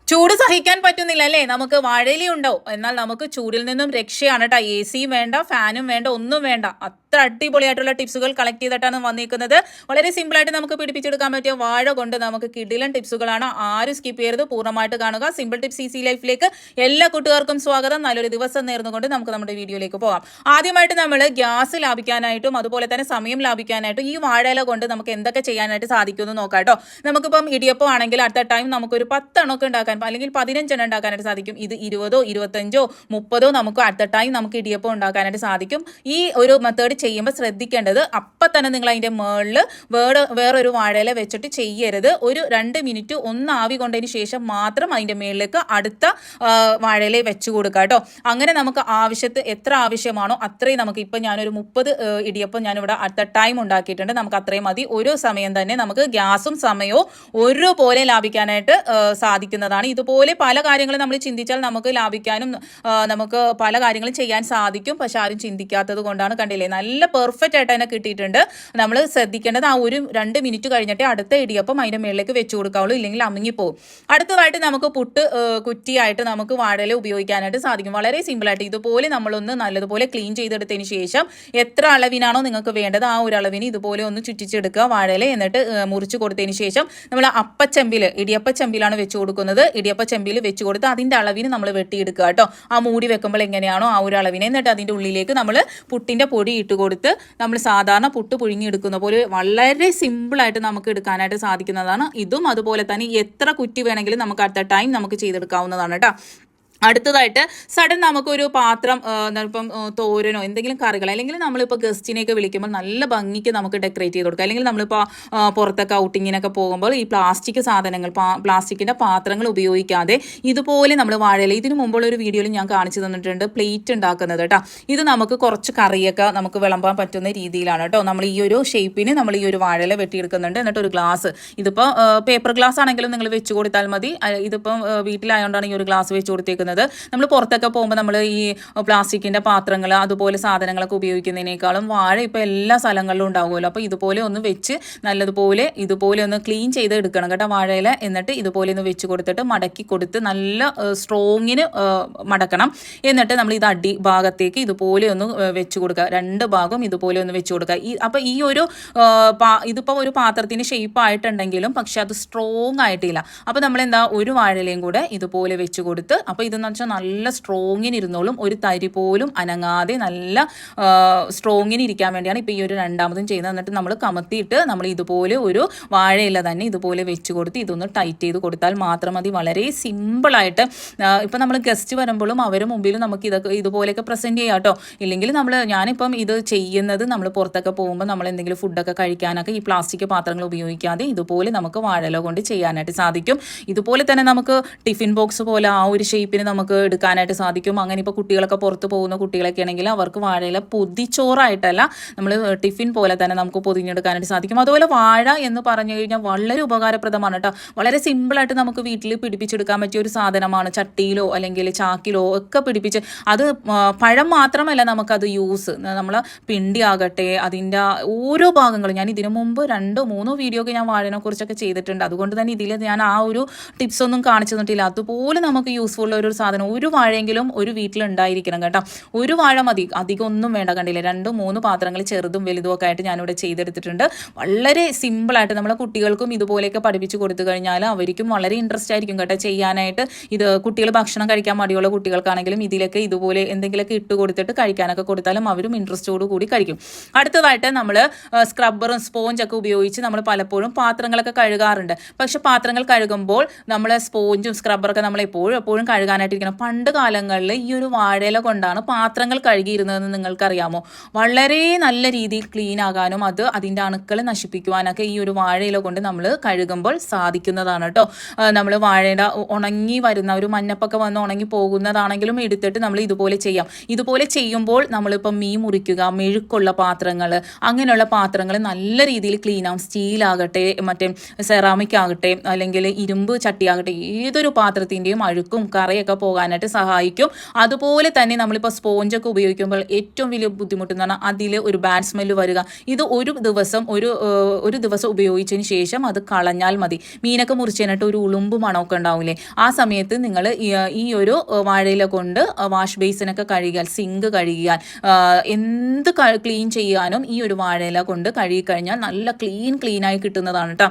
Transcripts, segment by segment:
ചൂട് സഹിക്കാൻ പറ്റുന്നില്ല അല്ലേ? നമുക്ക് വാഴയില ഉണ്ടോ? എന്നാൽ നമുക്ക് ചൂടിൽ നിന്നും രക്ഷയാണ് കേട്ടോ. എ സിയും വേണ്ട, ഫാനും വേണ്ട, ഒന്നും വേണ്ട. അത്ര അടിപൊളിയായിട്ടുള്ള ടിപ്സുകൾ കളക്ട് ചെയ്തിട്ടാണ് വന്നിരിക്കുന്നത്. വളരെ സിമ്പിളായിട്ട് നമുക്ക് പിടിപ്പിച്ചെടുക്കാൻ പറ്റിയ വാഴ കൊണ്ട് നമുക്ക് കിടിലൻ ടിപ്സുകളാണ്. ആരും സ്കിപ്പ് ചെയ്യരുത്, പൂർണ്ണമായിട്ട് കാണുക. സിമ്പിൾ ടിപ്സ് ഈസി ലൈഫിലേക്ക് എല്ലാ കൂട്ടുകാർക്കും സ്വാഗതം. നല്ലൊരു ദിവസം നേർന്നുകൊണ്ട് നമുക്ക് നമ്മുടെ വീഡിയോയിലേക്ക് പോകാം. ആദ്യമായിട്ട് നമ്മൾ ഗ്യാസ് ലാഭിക്കാനായിട്ടും അതുപോലെ തന്നെ സമയം ലാഭിക്കാനായിട്ടും ഈ വാഴയില കൊണ്ട് നമുക്ക് എന്തൊക്കെ ചെയ്യാനായിട്ട് സാധിക്കുമെന്ന് നോക്കാം കേട്ടോ. നമുക്കിപ്പം ഇടിയപ്പം ആണെങ്കിൽ അടുത്ത ടൈം നമുക്കൊരു 10 എണ്ണമൊക്കെ ഉണ്ടാക്കാൻ അല്ലെങ്കിൽ 15 എണ്ണം ഉണ്ടാക്കാനായിട്ട് സാധിക്കും. ഇത് 20, 25, 30 നമുക്ക് അറ്റ് ടൈം നമുക്ക് ഇടിയപ്പം ഉണ്ടാക്കാനായിട്ട് സാധിക്കും. ഈ ഒരു മെത്തേഡ് ചെയ്യുമ്പോൾ ശ്രദ്ധിക്കേണ്ടത് അപ്പം തന്നെ നിങ്ങൾ അതിൻ്റെ മുകളിൽ വേറൊരു വാഴയില വെച്ചിട്ട് ചെയ്യരുത്. ഒരു 2 മിനിറ്റ് ഒന്ന് ആവി കൊണ്ടതിന് ശേഷം മാത്രം അതിൻ്റെ മുകളിലേക്ക് അടുത്ത വാഴയില വെച്ച് കൊടുക്കുക കേട്ടോ. അങ്ങനെ നമുക്ക് എത്ര ആവശ്യമാണോ അത്രയും നമുക്ക് ഇപ്പം ഞാനൊരു 30 ഇടിയപ്പം ഞാനിവിടെ അടുത്ത ടൈം ഉണ്ടാക്കിയിട്ടുണ്ട്. നമുക്ക് അത്രയും മതി. ഒരു സമയം തന്നെ നമുക്ക് ഗ്യാസും സമയവും ഒരുപോലെ ലാഭിക്കാനായിട്ട് സാധിക്കുന്നതാണ്. ഇതുപോലെ പല കാര്യങ്ങളും നമ്മൾ ചിന്തിച്ചാൽ നമുക്ക് ലാഭിക്കാനും നമുക്ക് പല കാര്യങ്ങളും ചെയ്യാൻ സാധിക്കും. പക്ഷെ ആരും ചിന്തിക്കാത്തത് കൊണ്ടാണ്. കണ്ടില്ലേ, നല്ല പെർഫെക്റ്റ് ആയിട്ട് തന്നെ കിട്ടിയിട്ടുണ്ട്. നമ്മൾ ശ്രദ്ധിക്കേണ്ടത് ആ ഒരു 2 മിനിറ്റ് കഴിഞ്ഞിട്ട് അടുത്ത ഇടിയപ്പം അതിൻ്റെ മുകളിലേക്ക് വെച്ച് കൊടുക്കാവുള്ളൂ, ഇല്ലെങ്കിൽ അമുങ്ങിപ്പോകും. അടുത്തതായിട്ട് നമുക്ക് പുട്ട് കുറ്റിയായിട്ട് നമുക്ക് വാഴയില ഉപയോഗിക്കാനായിട്ട് സാധിക്കും. വളരെ സിമ്പിളായിട്ട് ഇതുപോലെ നമ്മളൊന്ന് നല്ലതുപോലെ ക്ലീൻ ചെയ്തെടുത്തതിന് ശേഷം എത്ര അളവിനാണോ നിങ്ങൾക്ക് വേണ്ടത് ആ ഒരു അളവിന് ഇതുപോലെ ഒന്ന് ചുറ്റിച്ചെടുക്കുക വാഴയില. എന്നിട്ട് മുറിച്ച് കൊടുത്തതിന് ശേഷം നമ്മൾ ഇടിയപ്പച്ചെമ്പിലാണ് വെച്ച് കൊടുക്കുന്നത്. ഇടിയപ്പച്ചെമ്പിൽ വെച്ച് കൊടുത്ത് അതിൻ്റെ അളവിന് നമ്മൾ വെട്ടിയെടുക്കുക കേട്ടോ. ആ മൂടി വെക്കുമ്പോൾ എങ്ങനെയാണോ ആ ഒരു അളവിനെ. എന്നിട്ട് അതിൻ്റെ ഉള്ളിലേക്ക് നമ്മൾ പുട്ടിൻ്റെ പൊടി ഇട്ട് കൊടുത്ത് നമ്മൾ സാധാരണ പുട്ട് പുഴുങ്ങിയെടുക്കുന്ന പോലെ വളരെ സിമ്പിളായിട്ട് നമുക്ക് എടുക്കാനായിട്ട് സാധിക്കുന്നതാണ്. ഇതും അതുപോലെ തന്നെ എത്ര കുറ്റി വേണമെങ്കിലും നമുക്ക് അടുത്ത ടൈം നമുക്ക് ചെയ്തെടുക്കാവുന്നതാണ് കേട്ടോ. അടുത്തതായിട്ട് സഡൻ നമുക്കൊരു പാത്രം ഇപ്പം തോരനോ എന്തെങ്കിലും കറികൾ അല്ലെങ്കിൽ നമ്മളിപ്പോൾ ഗസ്റ്റിനെയൊക്കെ വിളിക്കുമ്പോൾ നല്ല ഭംഗിക്ക് നമുക്ക് ഡെക്കറേറ്റ് ചെയ്ത് കൊടുക്കുക. അല്ലെങ്കിൽ നമ്മളിപ്പോൾ പുറത്തൊക്കെ ഔട്ടിങ്ങിനൊക്കെ പോകുമ്പോൾ ഈ പ്ലാസ്റ്റിക് സാധനങ്ങൾ പ്ലാസ്റ്റിക്കിൻ്റെ പാത്രങ്ങൾ ഉപയോഗിക്കാതെ ഇതുപോലെ നമ്മൾ വാഴയില ഇതിന് മുമ്പുള്ള ഒരു വീഡിയോയിൽ ഞാൻ കാണിച്ചു തന്നിട്ടുണ്ട് പ്ലേറ്റ് ഉണ്ടാക്കുന്നത് കേട്ടോ. ഇത് നമുക്ക് കുറച്ച് കറിയൊക്കെ നമുക്ക് വിളമ്പാൻ പറ്റുന്ന രീതിയിലാണ് കേട്ടോ. നമ്മൾ ഈ ഒരു ഷേപ്പിന് നമ്മൾ ഈ ഒരു വാഴയില വെട്ടിയെടുക്കുന്നുണ്ട്. എന്നിട്ട് ഒരു ഗ്ലാസ്, ഇതിപ്പോൾ പേപ്പർ ഗ്ലാസ് ആണെങ്കിലും നിങ്ങൾ വെച്ച് കൊടുത്താൽ മതി. ഇതിപ്പം വീട്ടിലായതുകൊണ്ടാണ് ഈ ഒരു ഗ്ലാസ് വെച്ച് കൊടുത്തേക്കുന്നത്. നമ്മൾ പുറത്തൊക്കെ പോകുമ്പോൾ നമ്മൾ ഈ പ്ലാസ്റ്റിക്കിൻ്റെ പാത്രങ്ങൾ അതുപോലെ സാധനങ്ങളൊക്കെ ഉപയോഗിക്കുന്നതിനേക്കാളും വാഴ ഇപ്പോൾ എല്ലാ സ്ഥലങ്ങളിലും ഉണ്ടാകുമല്ലോ. അപ്പോൾ ഇതുപോലെ ഒന്ന് വെച്ച് നല്ലതുപോലെ ഇതുപോലെ ഒന്ന് ക്ലീൻ ചെയ്ത് എടുക്കണം കേട്ടോ വാഴയില. എന്നിട്ട് ഇതുപോലെ ഒന്ന് വെച്ച് കൊടുത്തിട്ട് മടക്കി കൊടുത്ത് നല്ല സ്ട്രോങ്ങിന് മടക്കണം. എന്നിട്ട് നമ്മൾ ഇത് അടി ഭാഗത്തേക്ക് ഇതുപോലെ ഒന്ന് വെച്ച് കൊടുക്കുക. 2 ഭാഗം ഇതുപോലെ ഒന്ന് വെച്ച് കൊടുക്കുക. അപ്പോൾ ഈ ഒരു ഇതിപ്പോൾ ഒരു പാത്രത്തിന് ഷേപ്പ് ആയിട്ടുണ്ടെങ്കിലും പക്ഷെ അത് സ്ട്രോങ് ആയിട്ടില്ല. അപ്പോൾ നമ്മളെന്താ ഒരു വാഴയിലയും കൂടെ ഇതുപോലെ വെച്ച് കൊടുത്ത്, അപ്പോൾ ഇതെന്ന് വെച്ചാൽ നല്ല സ്ട്രോങ്ങിന് ഇരുന്നോളും. ഒരു തരി പോലും അനങ്ങാതെ നല്ല സ്ട്രോങ്ങിന് ഇരിക്കാൻ വേണ്ടിയാണ് ഇപ്പോൾ ഈ ഒരു രണ്ടാമതും ചെയ്യുന്നത്. എന്നിട്ട് നമ്മൾ കമത്തിയിട്ട് നമ്മൾ ഇതുപോലെ ഒരു വാഴയില തന്നെ ഇതുപോലെ വെച്ച് കൊടുത്ത് ഇതൊന്ന് ടൈറ്റ് ചെയ്ത് കൊടുത്താൽ മാത്രം മതി. വളരെ സിമ്പിളായിട്ട് ഇപ്പം നമ്മൾ ഗസ്റ്റ് വരുമ്പോഴും അവരുടെ മുമ്പിൽ നമുക്ക് ഇതുപോലെയൊക്കെ പ്രസൻറ്റ് ചെയ്യാം കേട്ടോ. ഇല്ലെങ്കിൽ ഞാനിപ്പം ഇത് ചെയ്യുന്നത് നമ്മൾ പുറത്തൊക്കെ പോകുമ്പോൾ നമ്മൾ എന്തെങ്കിലും ഫുഡൊക്കെ കഴിക്കാനൊക്കെ ഈ പ്ലാസ്റ്റിക് പാത്രങ്ങൾ ഉപയോഗിക്കാതെ ഇതുപോലെ നമുക്ക് വാഴയില കൊണ്ട് ചെയ്യാനായിട്ട് സാധിക്കും. ഇതുപോലെ തന്നെ നമുക്ക് ടിഫിൻ ബോക്സ് പോലെ ആ ഒരു ഷേപ്പിന് നമുക്ക് എടുക്കാനായിട്ട് സാധിക്കും. അങ്ങനെ ഇപ്പോൾ കുട്ടികളൊക്കെ പുറത്ത് പോകുന്ന കുട്ടികളൊക്കെ ആണെങ്കിൽ അവർക്ക് വാഴയില പൊതിച്ചോറായിട്ടല്ല നമ്മൾ ടിഫിൻ പോലെ തന്നെ നമുക്ക് പൊതിഞ്ഞെടുക്കാനായിട്ട് സാധിക്കും. അതുപോലെ വാഴ എന്ന് പറഞ്ഞു കഴിഞ്ഞാൽ വളരെ ഉപകാരപ്രദമാണ് കേട്ടോ. വളരെ സിമ്പിളായിട്ട് നമുക്ക് വീട്ടിൽ പിടിപ്പിച്ചെടുക്കാൻ പറ്റിയ ഒരു സാധനമാണ്. ചട്ടിയിലോ അല്ലെങ്കിൽ ചാക്കിലോ ഒക്കെ പിടിപ്പിച്ച്, അത് പഴം മാത്രമല്ല നമുക്കത് യൂസ്, നമ്മൾ പിണ്ടി ആകട്ടെ അതിൻ്റെ ഓരോ ഭാഗങ്ങളും ഞാൻ ഇതിനു മുമ്പ് 2-3 വീഡിയോ ഒക്കെ ഞാൻ വാഴനെ കുറിച്ചൊക്കെ ചെയ്തിട്ടുണ്ട്. അതുകൊണ്ട് തന്നെ ഇതിൽ ഞാൻ ആ ഒരു ടിപ്സ് ഒന്നും കാണിച്ചു തന്നിട്ടില്ല. അതുപോലെ നമുക്ക് യൂസ്ഫുൾ ഒരു സാധനം ഒരു വാഴയെങ്കിലും ഒരു വീട്ടിലുണ്ടായിരിക്കണം കേട്ടോ. ഒരു വാഴ മതി, അധികം ഒന്നും വേണ്ട. കണ്ടില്ലേ, 2-3 പാത്രങ്ങൾ ചെറുതും വലുതും ഒക്കെ ആയിട്ട് ഞാനിവിടെ ചെയ്തെടുത്തിട്ടുണ്ട്. വളരെ സിമ്പിളായിട്ട് നമ്മളെ കുട്ടികൾക്കും ഇതുപോലെയൊക്കെ പഠിപ്പിച്ച് കൊടുത്തു കഴിഞ്ഞാൽ അവർക്കും വളരെ ഇൻട്രസ്റ്റ് ആയിരിക്കും കേട്ടോ ചെയ്യാനായിട്ട്. ഇത് കുട്ടികൾ ഭക്ഷണം കഴിക്കാൻ മടിയുള്ള കുട്ടികൾക്കാണെങ്കിലും ഇതിലൊക്കെ ഇതുപോലെ എന്തെങ്കിലുമൊക്കെ ഇട്ട് കൊടുത്തിട്ട് കഴിക്കാനൊക്കെ കൊടുത്താലും അവരും ഇൻട്രസ്റ്റോട് കൂടി കഴിക്കും. അടുത്തതായിട്ട് നമ്മൾ സ്ക്രബ്ബറും സ്പോഞ്ചൊക്കെ ഉപയോഗിച്ച് നമ്മൾ പലപ്പോഴും പാത്രങ്ങളൊക്കെ കഴുകാറുണ്ട്. പക്ഷെ പാത്രങ്ങൾ കഴുകുമ്പോൾ നമ്മൾ സ്പോഞ്ചും സ്ക്രബ്ബറൊക്കെ നമ്മൾ എപ്പോഴും കഴുകാനായിട്ടിരിക്കണം. പണ്ട് കാലങ്ങളിൽ ഈ ഒരു വാഴയില കൊണ്ടാണ് പാത്രങ്ങൾ കഴുകിയിരുന്നതെന്ന് നിങ്ങൾക്കറിയാമോ? വളരെ നല്ല രീതിയിൽ ക്ലീൻ ആകാനും അതിൻ്റെ അണുക്കൾ നശിപ്പിക്കുവാനൊക്കെ ഈ ഒരു വാഴയില കൊണ്ട് നമ്മൾ കഴുകുമ്പോൾ സാധിക്കുന്നതാണ് കേട്ടോ. നമ്മൾ വാഴയുടെ ഉണങ്ങി വരുന്ന ഒരു മഞ്ഞപ്പൊക്കെ വന്ന് ഉണങ്ങി പോകുന്നതാണെങ്കിലും എടുത്തിട്ട് നമ്മൾ ഇതുപോലെ ചെയ്യാം. ഇതുപോലെ ചെയ്യുമ്പോൾ നമ്മളിപ്പം മീൻ മുറിക്കുക, മെഴുക്കുള്ള പാത്രങ്ങൾ, അങ്ങനെയുള്ള പാത്രങ്ങൾ നല്ല രീതിയിൽ ക്ലീൻ ആവും. സ്റ്റീലാകട്ടെ മറ്റേ സെറാമിക് ആകട്ടെ അല്ലെങ്കിൽ ഇരുമ്പ് ചട്ടിയാകട്ടെ ഏതൊരു പാത്രത്തിൻ്റെയും അഴുക്കും കറയൊക്കെ ഒക്കെ പോകാനായിട്ട് സഹായിക്കും. അതുപോലെ തന്നെ നമ്മളിപ്പോൾ സ്പോഞ്ചൊക്കെ ഉപയോഗിക്കുമ്പോൾ ഏറ്റവും വലിയ ബുദ്ധിമുട്ട് എന്ന് പറഞ്ഞാൽ അതിൽ ഒരു ബാഡ് സ്മെല്ല് വരിക. ഇത് ഒരു ദിവസം ഉപയോഗിച്ചതിന് ശേഷം അത് കളഞ്ഞാൽ മതി. മീനൊക്കെ മുറിച്ചതിനായിട്ട് ഒരു ഉളുമ്പ് മണമൊക്കെ ഉണ്ടാവില്ലേ, ആ സമയത്ത് നിങ്ങൾ ഈ ഒരു വാഴയില കൊണ്ട് വാഷ് ബേസിനൊക്കെ കഴുകിയാൽ, സിങ്ക് കഴുകിയാൽ, എന്ത് ക്ലീൻ ചെയ്യാനും ഈ ഒരു വാഴയില കൊണ്ട് കഴുകിക്കഴിഞ്ഞാൽ നല്ല ക്ലീനായി കിട്ടുന്നതാണ് കേട്ടോ.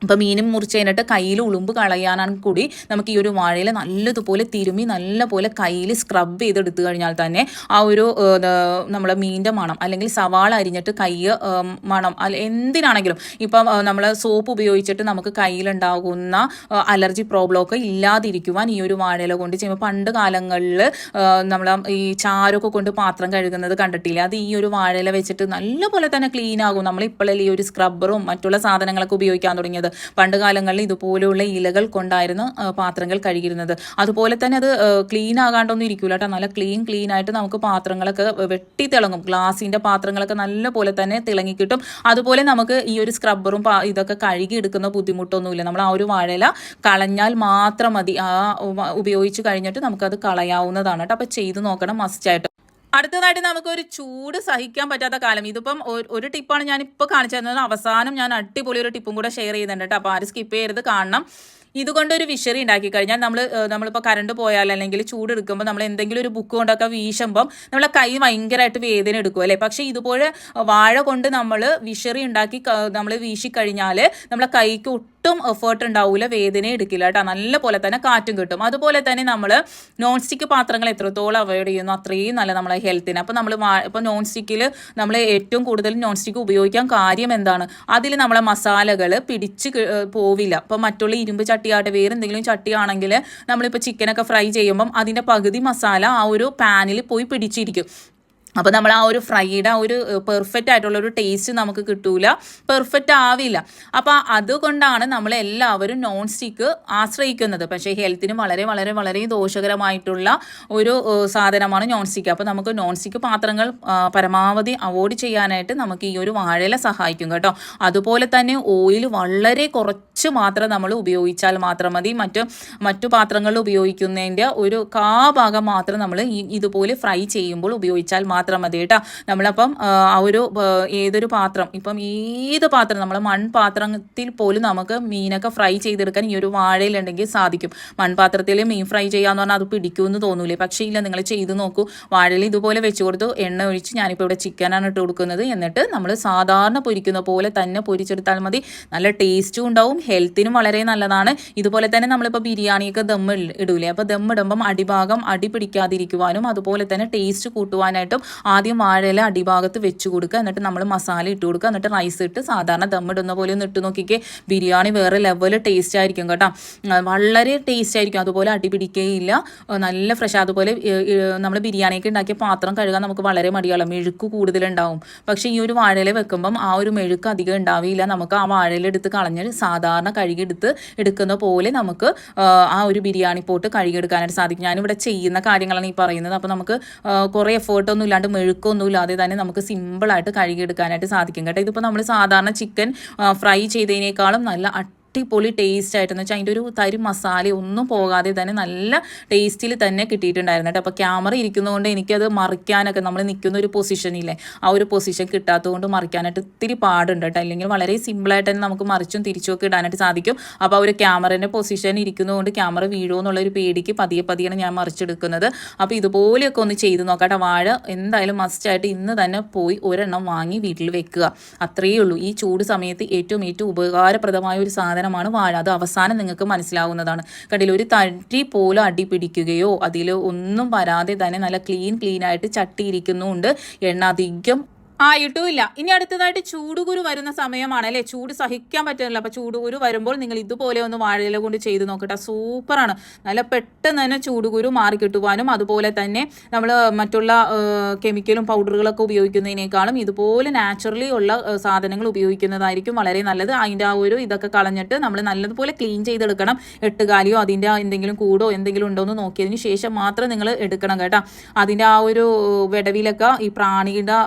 ഇപ്പോൾ മീനും മുറിച്ച് കഴിഞ്ഞിട്ട് കയ്യിൽ ഉളുമ്പ് കളയാനാണ് കൂടി നമുക്ക് ഈ ഒരു വാഴയില നല്ലതുപോലെ തിരുമ്മി നല്ലപോലെ കയ്യിൽ സ്ക്രബ് ചെയ്തെടുത്തു കഴിഞ്ഞാൽ തന്നെ ആ ഒരു നമ്മളെ മീനിൻ്റെ മണം അല്ലെങ്കിൽ സവാള അരിഞ്ഞിട്ട് കൈ മണം എന്തിനാണെങ്കിലും ഇപ്പം നമ്മൾ സോപ്പ് ഉപയോഗിച്ചിട്ട് നമുക്ക് കയ്യിലുണ്ടാകുന്ന അലർജി പ്രോബ്ലമൊക്കെ ഇല്ലാതിരിക്കുവാൻ ഈ ഒരു വാഴയില കൊണ്ട് ചെയ്യുമ്പോൾ പണ്ട് കാലങ്ങളിൽ നമ്മൾ ഈ ചാരമൊക്കെ കൊണ്ട് പാത്രം കഴുകുന്നത് കണ്ടിട്ടില്ല, അത് ഈ ഒരു വാഴയില വെച്ചിട്ട് നല്ലപോലെ തന്നെ ക്ലീൻ ആകും. നമ്മൾ ഇപ്പോഴല്ലേ ഈ ഒരു സ്ക്രബ്ബറും മറ്റുള്ള സാധനങ്ങളൊക്കെ ഉപയോഗിക്കാൻ തുടങ്ങിയത്. പണ്ട് കാലങ്ങളിൽ ഇതുപോലെയുള്ള ഇലകൾ കൊണ്ടായിരുന്നു പാത്രങ്ങൾ കഴുകിയിരുന്നത്. അതുപോലെ തന്നെ അത് ക്ലീൻ ആകാണ്ടൊന്നും ഇരിക്കൂല കേട്ടോ, നല്ല ക്ലീൻ ആയിട്ട് നമുക്ക് പാത്രങ്ങളൊക്കെ വെട്ടി തിളങ്ങും. ഗ്ലാസിൻ്റെ പാത്രങ്ങളൊക്കെ നല്ല പോലെ തന്നെ തിളങ്ങി കിട്ടും. അതുപോലെ നമുക്ക് ഈ ഒരു സ്ക്രബ്ബറും ഇതൊക്കെ കഴുകി എടുക്കുന്ന ബുദ്ധിമുട്ടൊന്നുമില്ല. നമ്മൾ ആ ഒരു വാഴയില കളഞ്ഞാൽ മാത്രം മതി, ഉപയോഗിച്ച് കഴിഞ്ഞിട്ട് നമുക്കത് കളയാവുന്നതാണ് കേട്ടോ. അപ്പോൾ ചെയ്ത് നോക്കണം മസ്റ്റായിട്ട്. അടുത്തതായിട്ട് നമുക്കൊരു ചൂട് സഹിക്കാൻ പറ്റാത്ത കാലം. ഇതിപ്പം ഒരു ടിപ്പാണ് ഞാനിപ്പോൾ കാണിച്ചു തന്നത്. അവസാനം ഞാൻ അടിപൊളി ഒരു ടിപ്പും കൂടെ ഷെയർ ചെയ്യുന്നുണ്ട് കേട്ടോ. അപ്പോൾ ആരും സ്കിപ്പ് ചെയ്യരുത്, കാണണം. ഇതുകൊണ്ടൊരു വിഷറി ഉണ്ടാക്കി കഴിഞ്ഞാൽ നമ്മളിപ്പോൾ കറണ്ട് പോയാൽ അല്ലെങ്കിൽ ചൂട് എടുക്കുമ്പോൾ നമ്മൾ എന്തെങ്കിലും ഒരു ബുക്ക് കൊണ്ടൊക്കെ വീശുമ്പം നമ്മളെ കൈ ഭയങ്കരമായിട്ട് വേദന എടുക്കും അല്ലേ. പക്ഷേ ഇതുപോലെ വാഴ കൊണ്ട് നമ്മൾ വിഷറി ഉണ്ടാക്കി നമ്മൾ വീശിക്കഴിഞ്ഞാൽ നമ്മളെ കൈക്ക് ഒട്ടും എഫേർട്ട് ഉണ്ടാവില്ല, വേദന എടുക്കില്ല കേട്ടോ. നല്ല പോലെ തന്നെ കാറ്റും കിട്ടും. അതുപോലെ തന്നെ നമ്മൾ നോൺ സ്റ്റിക്ക് പാത്രങ്ങൾ എത്രത്തോളം അവോയ്ഡ് ചെയ്യുന്നു അത്രയും നല്ല നമ്മളെ ഹെൽത്തിന്. അപ്പോൾ നമ്മൾ ഇപ്പോൾ നോൺ സ്റ്റിക്കിൽ നമ്മൾ ഏറ്റവും കൂടുതൽ നോൺ സ്റ്റിക്ക് ഉപയോഗിക്കാൻ കാര്യം എന്താണ്, അതിൽ നമ്മളെ മസാലകൾ പിടിച്ച് പോവില്ല. അപ്പോൾ മറ്റുള്ള ഇരുമ്പ് ചട്ടിയാട്ടെ വേറെ എന്തെങ്കിലും ചട്ടിയാണെങ്കിൽ നമ്മളിപ്പോൾ ചിക്കനൊക്കെ ഫ്രൈ ചെയ്യുമ്പം അതിൻ്റെ പകുതി മസാല ആ ഒരു പാനിൽ പോയി പിടിച്ചിരിക്കും. അപ്പോൾ നമ്മൾ ആ ഒരു ഫ്രൈയുടെ ആ ഒരു പെർഫെക്റ്റ് ആയിട്ടുള്ളൊരു ടേസ്റ്റ് നമുക്ക് കിട്ടൂല, പെർഫെക്റ്റ് ആവില്ല. അപ്പോൾ അതുകൊണ്ടാണ് നമ്മളെല്ലാവരും നോൺ സ്റ്റിക്ക് ആശ്രയിക്കുന്നത്. പക്ഷേ ഹെൽത്തിന് വളരെ വളരെ വളരെ ദോഷകരമായിട്ടുള്ള ഒരു സാധനമാണ് നോൺ സ്റ്റിക്ക്. അപ്പോൾ നമുക്ക് നോൺ സ്റ്റിക്ക് പാത്രങ്ങൾ പരമാവധി അവോയ്ഡ് ചെയ്യാനായിട്ട് നമുക്ക് ഈ ഒരു വാഴയില സഹായിക്കും കേട്ടോ. അതുപോലെ തന്നെ ഓയിൽ വളരെ കുറച്ച് മാത്രം നമ്മൾ ഉപയോഗിച്ചാൽ മാത്രം മതി. മറ്റു പാത്രങ്ങളിൽ ഉപയോഗിക്കുന്നതിൻ്റെ ഒരു ഭാഗം മാത്രം നമ്മൾ ഇതുപോലെ ഫ്രൈ ചെയ്യുമ്പോൾ ഉപയോഗിച്ചാൽ മാത്രം മതി കേട്ടോ. നമ്മളപ്പം ആ ഒരു ഏതൊരു പാത്രം, ഇപ്പം ഏത് പാത്രം, നമ്മൾ മൺപാത്രത്തിൽ പോലും നമുക്ക് മീനൊക്കെ ഫ്രൈ ചെയ്തെടുക്കാൻ ഈ ഒരു വാഴയിലുണ്ടെങ്കിൽ സാധിക്കും. മൺപാത്രത്തിൽ മീൻ ഫ്രൈ ചെയ്യാന്ന് പറഞ്ഞാൽ അത് പിടിക്കുമെന്ന് തോന്നൂലേ, പക്ഷേ ഇല്ല, നിങ്ങൾ ചെയ്ത് നോക്കൂ. വാഴയിൽ ഇതുപോലെ വെച്ച് കൊടുത്തു എണ്ണ ഒഴിച്ച്, ഞാനിപ്പോൾ ഇവിടെ ചിക്കനാണ് ഇട്ട് കൊടുക്കുന്നത്. എന്നിട്ട് നമ്മൾ സാധാരണ പൊരിക്കുന്ന പോലെ തന്നെ പൊരിച്ചെടുത്താൽ മതി. നല്ല ടേസ്റ്റും ഉണ്ടാവും, ഹെൽത്തിനും വളരെ നല്ലതാണ്. ഇതുപോലെ തന്നെ നമ്മളിപ്പോൾ ബിരിയാണിയൊക്കെ ദം ഇടൂലേ, അപ്പോൾ ദം ഇടുമ്പം അടിഭാഗം അടി പിടിക്കാതിരിക്കുവാനും അതുപോലെ തന്നെ ടേസ്റ്റ് കൂട്ടുവാനായിട്ടും ആദ്യം വാഴയില അടിഭാഗത്ത് വെച്ച് കൊടുക്കുക. എന്നിട്ട് നമ്മൾ മസാല ഇട്ട് കൊടുക്കുക. എന്നിട്ട് റൈസ് ഇട്ട് സാധാരണ ദമ്മിടുന്ന പോലെ ഒന്ന് ഇട്ട് നോക്കിക്കേ, ബിരിയാണി വേറെ ലെവൽ ടേസ്റ്റ് ആയിരിക്കും കേട്ടോ. വളരെ ടേസ്റ്റ് ആയിരിക്കും. അതുപോലെ അടി പിടിക്കുകയില്ല, നല്ല ഫ്രഷ്. അതുപോലെ നമ്മൾ ബിരിയാണിയൊക്കെ ഉണ്ടാക്കിയ പാത്രം കഴുകാൻ നമുക്ക് വളരെ മടിയാണ്, മെഴുക്ക് കൂടുതലുണ്ടാവും. പക്ഷേ ഈ ഒരു വാഴയില വെക്കുമ്പം ആ ഒരു മെഴുക്ക് അധികം ഉണ്ടാവില്ല. നമുക്ക് ആ വാഴയില എടുത്ത് കളഞ്ഞ് സാധാരണ എടുക്കുന്ന പോലെ നമുക്ക് ആ ഒരു ബിരിയാണി പോട്ട് കഴുകിയെടുക്കാനായിട്ട് സാധിക്കും. ഞാനിവിടെ ചെയ്യുന്ന കാര്യങ്ങളാണ് ഈ പറയുന്നത്. അപ്പോൾ നമുക്ക് കുറേ എഫേർട്ടൊന്നും ഇല്ലാണ്ട് മെഴുക്കൊന്നും ഇല്ലാതെ തന്നെ നമുക്ക് സിമ്പിളായിട്ട് കഴുകിയെടുക്കാനായിട്ട് സാധിക്കും കേട്ടോ. ഇതിപ്പോൾ നമ്മൾ സാധാരണ ചിക്കൻ ഫ്രൈ ചെയ്തതിനേക്കാളും നല്ല അടിപൊളി ടേസ്റ്റ് ആയിട്ടെന്ന് വെച്ചാൽ അതിൻ്റെ ഒരു തരി മസാല ഒന്നും പോകാതെ തന്നെ നല്ല ടേസ്റ്റിൽ തന്നെ കിട്ടിയിട്ടുണ്ടായിരുന്നു കേട്ടോ. അപ്പോൾ ക്യാമറ ഇരിക്കുന്നതുകൊണ്ട് എനിക്കത് മറിക്കാനൊക്കെ, നമ്മൾ നിൽക്കുന്ന ഒരു പൊസിഷനില്ലേ, ആ ഒരു പൊസിഷൻ കിട്ടാത്തതുകൊണ്ട് മറിക്കാനായിട്ട് ഇത്തിരി പാടുണ്ട് കേട്ടോ. അല്ലെങ്കിൽ വളരെ സിമ്പിളായിട്ട് തന്നെ നമുക്ക് മറിച്ചും തിരിച്ചുമൊക്കെ ഇടാനായിട്ട് സാധിക്കും. അപ്പോൾ ആ ഒരു ക്യാമറേൻ്റെ പൊസിഷൻ ഇരിക്കുന്നതുകൊണ്ട് ക്യാമറ വീഴുമോ എന്നുള്ളൊരു പേടിക്ക് പതിയെയാണ് ഞാൻ മറിച്ചെടുക്കുന്നത്. അപ്പോൾ ഇതുപോലെയൊക്കെ ഒന്ന് ചെയ്ത് നോക്കാം. വാഴ എന്തായാലും മസ്റ്റായിട്ട് ഇന്ന് തന്നെ പോയി ഒരെണ്ണം വാങ്ങി വീട്ടിൽ വെക്കുക. അത്രയേ ഉള്ളൂ. ഈ ചൂട് സമയത്ത് ഏറ്റവും ഉപകാരപ്രദമായ ഒരു സാധനമാണ് വാഴ. അത് അവസാനം നിങ്ങൾക്ക് മനസ്സിലാവുന്നതാണ്. കണ്ടില്ല, ഒരു തരി പോലും അടി പിടിക്കുകയോ അതിൽ ഒന്നും വരാതെ തന്നെ നല്ല ക്ലീൻ ആയിട്ട് ചട്ടി ഇരിക്കുന്നുണ്ട്. എണ്ണ അധികം ആയിട്ടുമില്ല. ഇനി അടുത്തതായിട്ട് ചൂടുകുരു വരുന്ന സമയമാണ് അല്ലേ, ചൂട് സഹിക്കാൻ പറ്റുന്നില്ല. അപ്പോൾ ചൂടുകുരു വരുമ്പോൾ നിങ്ങൾ ഇതുപോലെ ഒന്ന് വാഴയില കൊണ്ട് ചെയ്ത് നോക്കട്ടെ, സൂപ്പറാണ്. നല്ല പെട്ടെന്ന് തന്നെ ചൂടുകുരു മാറി കിട്ടുവാനും അതുപോലെ തന്നെ നമ്മൾ മറ്റുള്ള കെമിക്കലും പൗഡറുകളൊക്കെ ഉപയോഗിക്കുന്നതിനേക്കാളും ഇതുപോലെ നാച്ചുറലി ഉള്ള സാധനങ്ങൾ ഉപയോഗിക്കുന്നതായിരിക്കും വളരെ നല്ലത്. അതിൻ്റെ ആ ഒരു ഇതൊക്കെ കളഞ്ഞിട്ട് നമ്മൾ നല്ലതുപോലെ ക്ലീൻ ചെയ്തെടുക്കണം. എട്ടുകാലിയോ അതിൻ്റെ എന്തെങ്കിലും കൂടോ എന്തെങ്കിലും ഉണ്ടോ എന്ന് നോക്കിയതിന് ശേഷം മാത്രം നിങ്ങൾ എടുക്കണം കേട്ടോ. അതിൻ്റെ ആ ഒരു വിടവിലൊക്കെ ഈ പ്രാണിയുടെ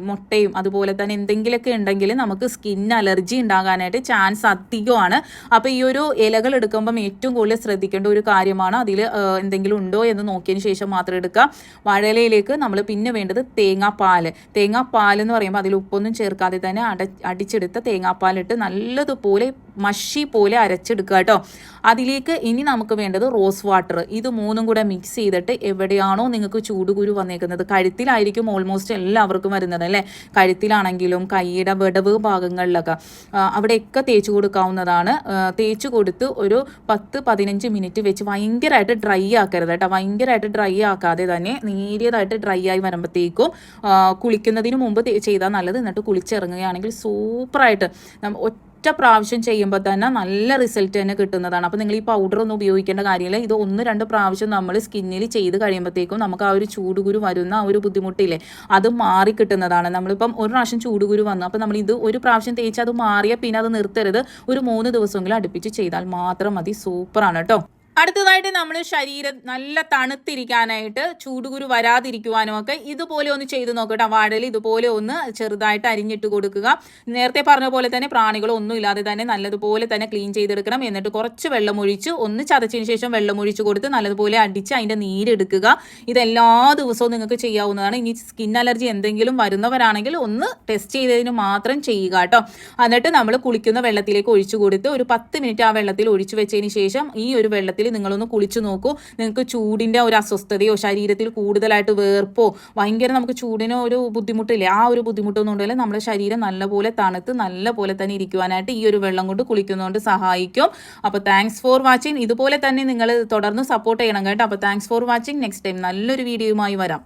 മുട്ടയും അതുപോലെ തന്നെ എന്തെങ്കിലുമൊക്കെ ഉണ്ടെങ്കിൽ നമുക്ക് സ്കിൻ അലർജി ഉണ്ടാകാനായിട്ട് ചാൻസ് അധികമാണ്. അപ്പോൾ ഈ ഒരു ഇലകൾ എടുക്കുമ്പം ഏറ്റവും കൂടുതൽ ശ്രദ്ധിക്കേണ്ട ഒരു കാര്യമാണ്, അതിൽ എന്തെങ്കിലും ഉണ്ടോ എന്ന് നോക്കിയതിന് ശേഷം മാത്രം എടുക്കുക. വാഴയിലയിലേക്ക് നമ്മൾ പിന്നെ വേണ്ടത് തേങ്ങാപ്പാൽ എന്ന് പറയുമ്പോൾ അതിൽ ഉപ്പൊന്നും ചേർക്കാതെ തന്നെ അടിച്ചെടുത്ത തേങ്ങാപ്പാലിട്ട് നല്ലതുപോലെ മഷി പോലെ അരച്ചെടുക്കുക കേട്ടോ. അതിലേക്ക് ഇനി നമുക്ക് വേണ്ടത് റോസ് വാട്ടർ. ഇത് മൂന്നും കൂടെ മിക്സ് ചെയ്തിട്ട് എവിടെയാണോ നിങ്ങൾക്ക് ചൂടുകുരു വന്നേക്കുന്നത്, കഴുത്തിലായിരിക്കും ഓൾമോസ്റ്റ് എല്ലാവർക്കും വരുന്നത് അല്ലേ, കഴുത്തിലാണെങ്കിലും കൈയുടെ വിടവ് ഭാഗങ്ങളിലൊക്കെ അവിടെയൊക്കെ തേച്ച് കൊടുക്കാവുന്നതാണ്. തേച്ച് കൊടുത്ത് ഒരു 10-15 മിനിറ്റ് വെച്ച് ഭയങ്കരമായിട്ട് ഡ്രൈ ആക്കരുത് കേട്ടോ. ഭയങ്കരമായിട്ട് ഡ്രൈ ആക്കാതെ തന്നെ നേരിയതായിട്ട് ഡ്രൈ ആയി വരുമ്പോഴത്തേക്കും കുളിക്കുന്നതിന് മുമ്പ് ചെയ്താൽ നല്ലത്. എന്നിട്ട് കുളിച്ചിറങ്ങുകയാണെങ്കിൽ സൂപ്പറായിട്ട് ഒറ്റ പ്രാവശ്യം ചെയ്യുമ്പോൾ തന്നെ നല്ല റിസൾട്ട് തന്നെ കിട്ടുന്നതാണ്. അപ്പോൾ നിങ്ങൾ ഈ പൗഡർ ഒന്നും ഉപയോഗിക്കേണ്ട കാര്യമില്ല. ഇത് 1-2 പ്രാവശ്യം നമ്മൾ സ്കിന്നിൽ ചെയ്ത് കഴിയുമ്പോഴത്തേക്കും നമുക്ക് ആ ഒരു ചൂടുകുരു വരുന്ന ആ ഒരു ബുദ്ധിമുട്ടില്ലേ അത് മാറി കിട്ടുന്നതാണ്. നമ്മളിപ്പം ഒരു പ്രാവശ്യം ചൂടുകുരു വന്നു, അപ്പോൾ നമ്മൾ ഇത് ഒരു പ്രാവശ്യം തേച്ച് അത് മാറിയ പിന്നെ അത് നിർത്തരുത്. ഒരു 3 ദിവസമെങ്കിലും അടുപ്പിച്ച് ചെയ്താൽ മാത്രം മതി. സൂപ്പറാണ് കേട്ടോ. അടുത്തതായിട്ട് നമ്മൾ ശരീരം നല്ല തണുത്തിരിക്കാനായിട്ട് ചൂടുകുരു വരാതിരിക്കുവാനും ഒക്കെ ഇതുപോലെ ഒന്ന് ചെയ്ത് നോക്കട്ടെ. വാഴയിൽ ഇതുപോലെ ഒന്ന് ചെറുതായിട്ട് അരിഞ്ഞിട്ട് കൊടുക്കുക. നേരത്തെ പറഞ്ഞ പോലെ തന്നെ പ്രാണികളൊന്നും ഇല്ലാതെ തന്നെ നല്ലതുപോലെ തന്നെ ക്ലീൻ ചെയ്തെടുക്കണം. എന്നിട്ട് കുറച്ച് വെള്ളമൊഴിച്ച് ഒന്ന് ചതച്ചതിന് ശേഷം വെള്ളമൊഴിച്ച് കൊടുത്ത് നല്ലതുപോലെ അടിച്ച് അതിൻ്റെ നീരെടുക്കുക. ഇതെല്ലാ ദിവസവും നിങ്ങൾക്ക് ചെയ്യാവുന്നതാണ്. ഇനി സ്കിൻ അലർജി എന്തെങ്കിലും വരുന്നവരാണെങ്കിൽ ഒന്ന് ടെസ്റ്റ് ചെയ്തതിന് മാത്രം ചെയ്യുക കേട്ടോ. എന്നിട്ട് നമ്മൾ കുളിക്കുന്ന വെള്ളത്തിലേക്ക് ഒഴിച്ചു കൊടുത്ത് ഒരു 10 മിനിറ്റ് ആ വെള്ളത്തിൽ ഒഴിച്ചു വെച്ചതിന് ശേഷം ഈ ഒരു വെള്ളത്തിൽ നിങ്ങളൊന്ന് കുളിച്ചു നോക്കൂ. നിങ്ങൾക്ക് ചൂടിൻ്റെ ഒരു അസ്വസ്ഥതയോ ശരീരത്തിൽ കൂടുതലായിട്ട് വേർപ്പോ ഭയങ്കര നമുക്ക് ചൂടിനോ ഒരു ബുദ്ധിമുട്ടില്ലേ, ആ ഒരു ബുദ്ധിമുട്ടൊന്നും ഉണ്ടെങ്കിൽ നമ്മുടെ ശരീരം നല്ലപോലെ തണുത്ത് നല്ലപോലെ തന്നെ ഇരിക്കുവാനായിട്ട് ഈ ഒരു വെള്ളം കൊണ്ട് കുളിക്കുന്നതുകൊണ്ട് സഹായിക്കും. അപ്പോൾ താങ്ക്സ് ഫോർ വാച്ചിങ്. ഇതുപോലെ തന്നെ നിങ്ങൾ തുടർന്ന് സപ്പോർട്ട് ചെയ്യണം കേട്ടോ. അപ്പോൾ thanks for watching. Next time നല്ലൊരു വീഡിയോയുമായി വരാം.